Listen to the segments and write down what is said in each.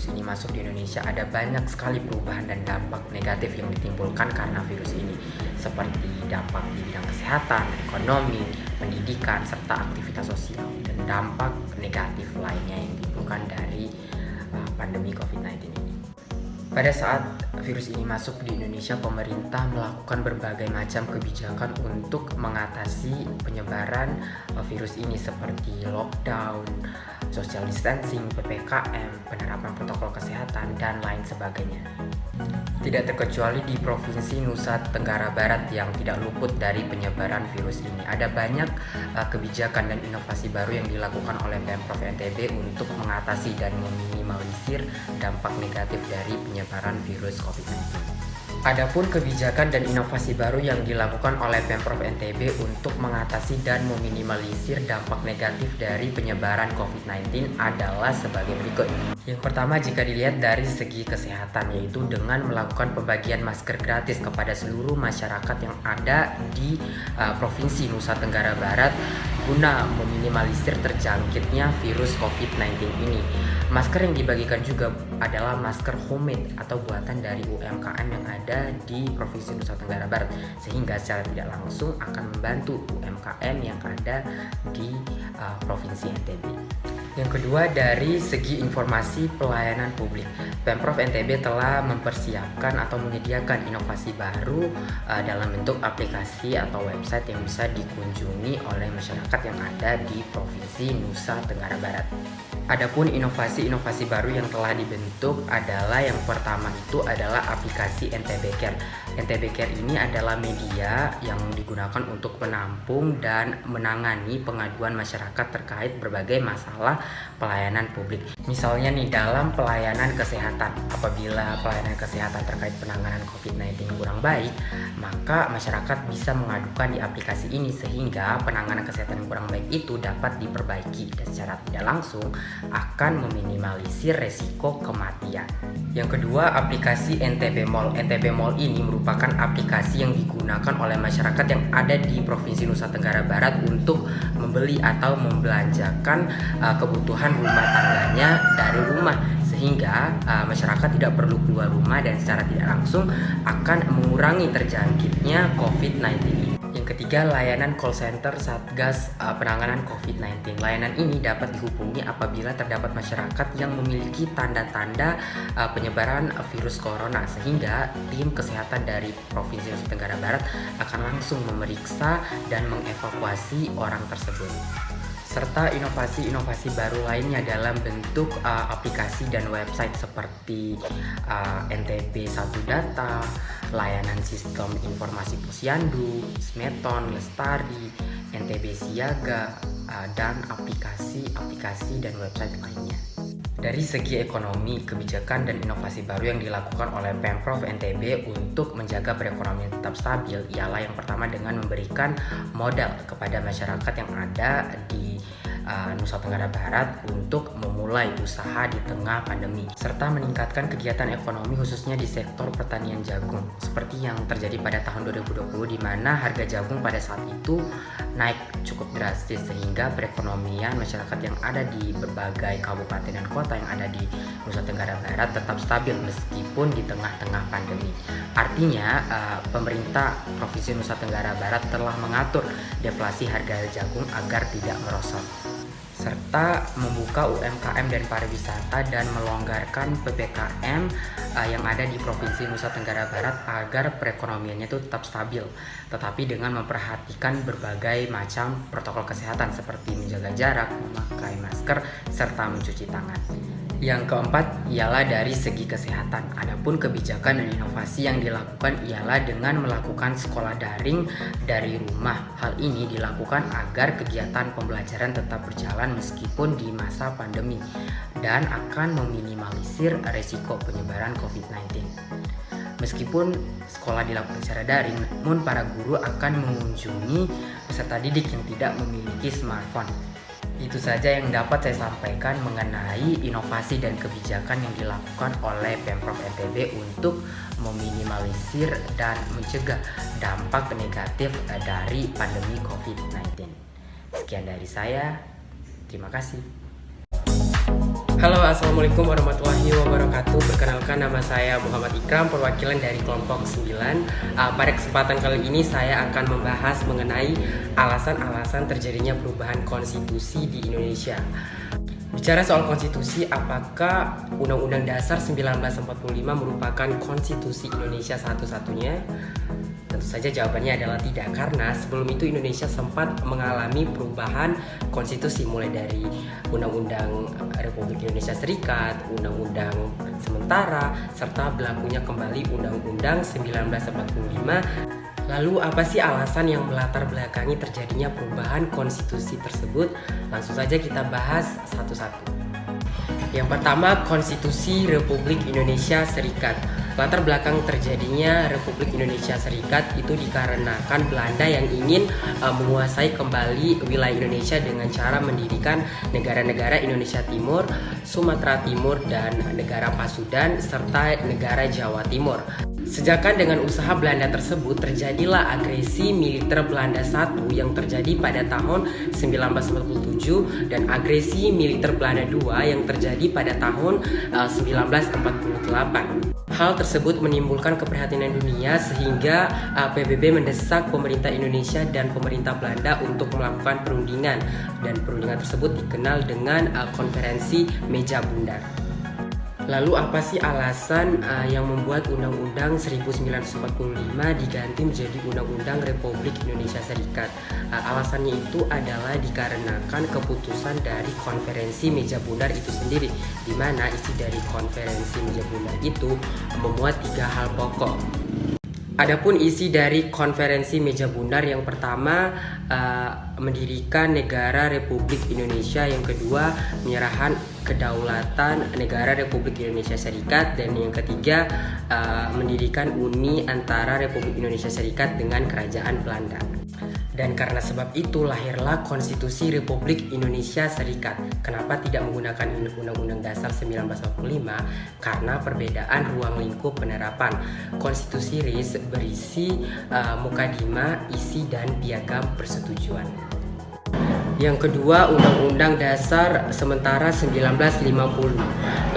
virus ini masuk di Indonesia, ada banyak sekali perubahan dan dampak negatif yang ditimbulkan karena virus ini, seperti dampak di bidang kesehatan, ekonomi, pendidikan, serta aktivitas sosial, dan dampak negatif lainnya yang ditimbulkan dari pandemi COVID-19 ini. Pada saat virus ini masuk di Indonesia, pemerintah melakukan berbagai macam kebijakan untuk mengatasi penyebaran virus ini, seperti lockdown, social distancing, PPKM, penerapan protokol kesehatan, dan lain sebagainya. Tidak terkecuali di Provinsi Nusa Tenggara Barat yang tidak luput dari penyebaran virus ini. Ada banyak kebijakan dan inovasi baru yang dilakukan oleh Pemprov NTB untuk mengatasi dan meminimalisir dampak negatif dari penyebaran virus COVID-19. Adapun kebijakan dan inovasi baru yang dilakukan oleh Pemprov NTB untuk mengatasi dan meminimalisir dampak negatif dari penyebaran COVID-19 adalah sebagai berikut. Yang pertama, jika dilihat dari segi kesehatan, yaitu dengan melakukan pembagian masker gratis kepada seluruh masyarakat yang ada di Provinsi Nusa Tenggara Barat guna meminimalisir terjangkitnya virus COVID-19 ini. Masker yang dibagikan juga adalah masker homemade atau buatan dari UMKM yang ada di Provinsi Nusa Tenggara Barat, sehingga secara tidak langsung akan membantu UMKM yang ada di Provinsi NTB. Yang kedua, dari segi informasi pelayanan publik, Pemprov NTB telah mempersiapkan atau menyediakan inovasi baru dalam bentuk aplikasi atau website yang bisa dikunjungi oleh masyarakat yang ada di Provinsi Nusa Tenggara Barat. Adapun inovasi-inovasi baru yang telah dibentuk adalah, yang pertama itu adalah aplikasi NTB Care. NTB Care ini adalah media yang digunakan untuk menampung dan menangani pengaduan masyarakat terkait berbagai masalah pelayanan publik. Misalnya nih, dalam pelayanan kesehatan, apabila pelayanan kesehatan terkait penanganan COVID-19 kurang baik, maka masyarakat bisa mengadukan di aplikasi ini, sehingga penanganan kesehatan yang kurang baik itu dapat diperbaiki dan secara tidak langsung akan meminimalisir resiko kematian. Yang kedua, aplikasi NTB Mall. NTB Mall ini merupakan aplikasi yang digunakan oleh masyarakat yang ada di Provinsi Nusa Tenggara Barat untuk membeli atau membelanjakan kebutuhan rumah tangganya dari rumah, sehingga masyarakat tidak perlu keluar rumah dan secara tidak langsung akan mengurangi terjangkitnya COVID-19 ini. Yang ketiga, layanan call center Satgas penanganan COVID-19. Layanan ini dapat dihubungi apabila terdapat masyarakat yang memiliki tanda-tanda penyebaran virus corona, sehingga tim kesehatan dari Provinsi Nusa Tenggara Barat akan langsung memeriksa dan mengevakuasi orang tersebut. Serta inovasi-inovasi baru lainnya dalam bentuk aplikasi dan website seperti NTB 1 Data, layanan sistem informasi posyandu, Smeton, Lestari, NTB Siaga, dan aplikasi dan website lainnya. Dari segi ekonomi, kebijakan dan inovasi baru yang dilakukan oleh Pemprov NTB untuk menjaga perekonomian tetap stabil ialah, yang pertama, dengan memberikan modal kepada masyarakat yang ada di Nusa Tenggara Barat untuk memulai usaha di tengah pandemi, serta meningkatkan kegiatan ekonomi khususnya di sektor pertanian jagung, seperti yang terjadi pada tahun 2020 di mana harga jagung pada saat itu naik cukup drastis, sehingga perekonomian masyarakat yang ada di berbagai kabupaten dan kota yang ada di Nusa Tenggara Barat tetap stabil meskipun di tengah-tengah pandemi. Artinya pemerintah Provinsi Nusa Tenggara Barat telah mengatur deflasi harga jagung agar tidak merosot, serta membuka UMKM dan pariwisata dan melonggarkan PPKM yang ada di Provinsi Nusa Tenggara Barat agar perekonomiannya itu tetap stabil, tetapi dengan memperhatikan berbagai macam protokol kesehatan seperti menjaga jarak, memakai masker, serta mencuci tangan. Yang keempat ialah dari segi kesehatan. Adapun kebijakan dan inovasi yang dilakukan ialah dengan melakukan sekolah daring dari rumah. Hal ini dilakukan agar kegiatan pembelajaran tetap berjalan meskipun di masa pandemi dan akan meminimalisir resiko penyebaran COVID-19. Meskipun sekolah dilakukan secara daring, namun para guru akan mengunjungi peserta didik yang tidak memiliki smartphone. Itu saja yang dapat saya sampaikan mengenai inovasi dan kebijakan yang dilakukan oleh Pemprov NTB untuk meminimalisir dan mencegah dampak negatif dari pandemi COVID-19. Sekian dari saya, terima kasih. Halo, Assalamualaikum warahmatullahi wabarakatuh. Perkenalkan, nama saya Muhammad Ikram, perwakilan dari kelompok 9. Pada kesempatan kali ini saya akan membahas mengenai alasan-alasan terjadinya perubahan konstitusi di Indonesia. Bicara soal konstitusi, apakah Undang-Undang Dasar 1945 merupakan konstitusi Indonesia satu-satunya? Tentu saja jawabannya adalah tidak, karena sebelum itu Indonesia sempat mengalami perubahan konstitusi, mulai dari Undang-Undang Republik Indonesia Serikat, Undang-Undang sementara, serta berlakunya kembali Undang-Undang 1945. Lalu apa sih alasan yang melatar belakangi terjadinya perubahan konstitusi tersebut? Langsung saja kita bahas satu-satu. Yang pertama, Konstitusi Republik Indonesia Serikat. Latar belakang terjadinya Republik Indonesia Serikat itu dikarenakan Belanda yang ingin menguasai kembali wilayah Indonesia dengan cara mendirikan negara-negara Indonesia Timur, Sumatera Timur, dan negara Pasundan, serta negara Jawa Timur. Sejakan dengan usaha Belanda tersebut, terjadilah agresi militer Belanda I yang terjadi pada tahun 1947 dan agresi militer Belanda II yang terjadi pada tahun 1948. Hal tersebut menimbulkan keprihatinan dunia sehingga PBB mendesak pemerintah Indonesia dan pemerintah Belanda untuk melakukan perundingan, dan perundingan tersebut dikenal dengan Konferensi Meja Bundar. Lalu apa sih alasan yang membuat Undang-Undang 1945 diganti menjadi Undang-Undang Republik Indonesia Serikat? Alasannya itu adalah dikarenakan keputusan dari Konferensi Meja Bundar itu sendiri, di mana isi dari Konferensi Meja Bundar itu memuat 3 hal pokok. Adapun isi dari Konferensi Meja Bundar, yang pertama mendirikan negara Republik Indonesia, yang kedua menyerahkan kedaulatan negara Republik Indonesia Serikat, dan yang ketiga mendirikan uni antara Republik Indonesia Serikat dengan Kerajaan Belanda. Dan karena sebab itu lahirlah Konstitusi Republik Indonesia Serikat. Kenapa tidak menggunakan Undang-Undang Dasar 1945? Karena perbedaan ruang lingkup penerapan. Konstitusi RIS berisi mukadimah, isi, dan piagam persetujuan. Yang kedua, Undang-Undang Dasar Sementara 1950.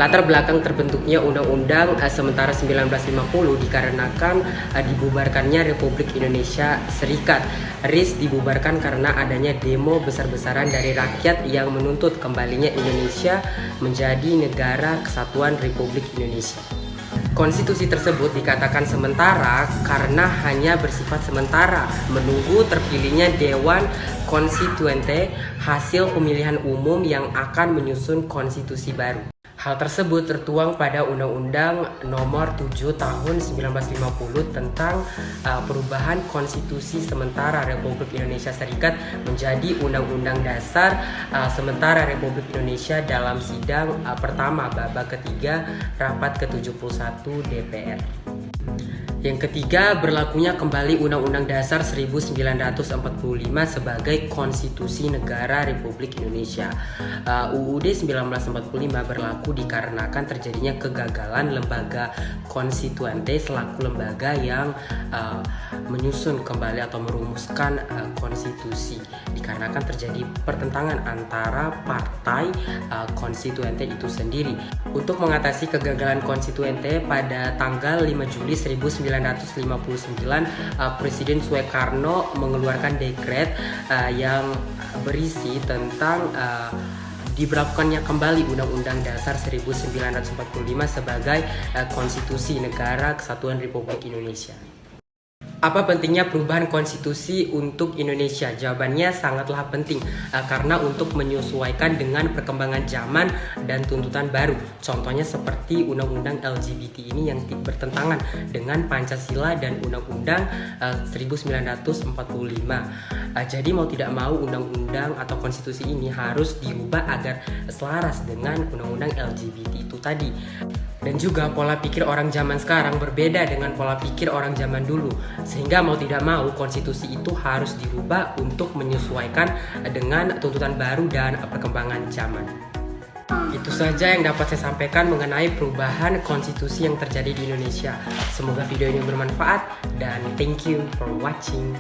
Latar belakang terbentuknya Undang-Undang Sementara 1950 dikarenakan dibubarkannya Republik Indonesia Serikat. RIS dibubarkan karena adanya demo besar-besaran dari rakyat yang menuntut kembalinya Indonesia menjadi negara kesatuan Republik Indonesia. Konstitusi tersebut dikatakan sementara karena hanya bersifat sementara, menunggu terpilihnya Dewan Konstituente hasil pemilihan umum yang akan menyusun konstitusi baru. Hal tersebut tertuang pada Undang-Undang Nomor 7 Tahun 1950 tentang perubahan konstitusi sementara Republik Indonesia Serikat menjadi Undang-Undang Dasar Sementara Republik Indonesia dalam sidang pertama babak ketiga rapat ke-71 DPR. Yang ketiga, berlakunya kembali Undang-Undang Dasar 1945 sebagai Konstitusi Negara Republik Indonesia. UUD 1945 berlaku dikarenakan terjadinya kegagalan lembaga konstituante selaku lembaga yang menyusun kembali atau merumuskan konstitusi, dikarenakan terjadi pertentangan antara partai konstituante itu sendiri. Untuk mengatasi kegagalan konstituante, pada tanggal 5 Juli 1959 Presiden Soekarno mengeluarkan dekret yang berisi tentang diberlakukannya kembali Undang-Undang Dasar 1945 sebagai Konstitusi Negara Kesatuan Republik Indonesia. Apa pentingnya perubahan konstitusi untuk Indonesia? Jawabannya sangatlah penting karena untuk menyesuaikan dengan perkembangan zaman dan tuntutan baru. Contohnya seperti Undang-Undang LGBT ini yang bertentangan dengan Pancasila dan Undang-Undang 1945. Jadi mau tidak mau undang-undang atau konstitusi ini harus diubah agar selaras dengan Undang-Undang LGBT itu tadi. Dan juga pola pikir orang zaman sekarang berbeda dengan pola pikir orang zaman dulu, sehingga mau tidak mau konstitusi itu harus dirubah untuk menyesuaikan dengan tuntutan baru dan perkembangan zaman. Itu saja yang dapat saya sampaikan mengenai perubahan konstitusi yang terjadi di Indonesia. Semoga video ini bermanfaat dan thank you for watching.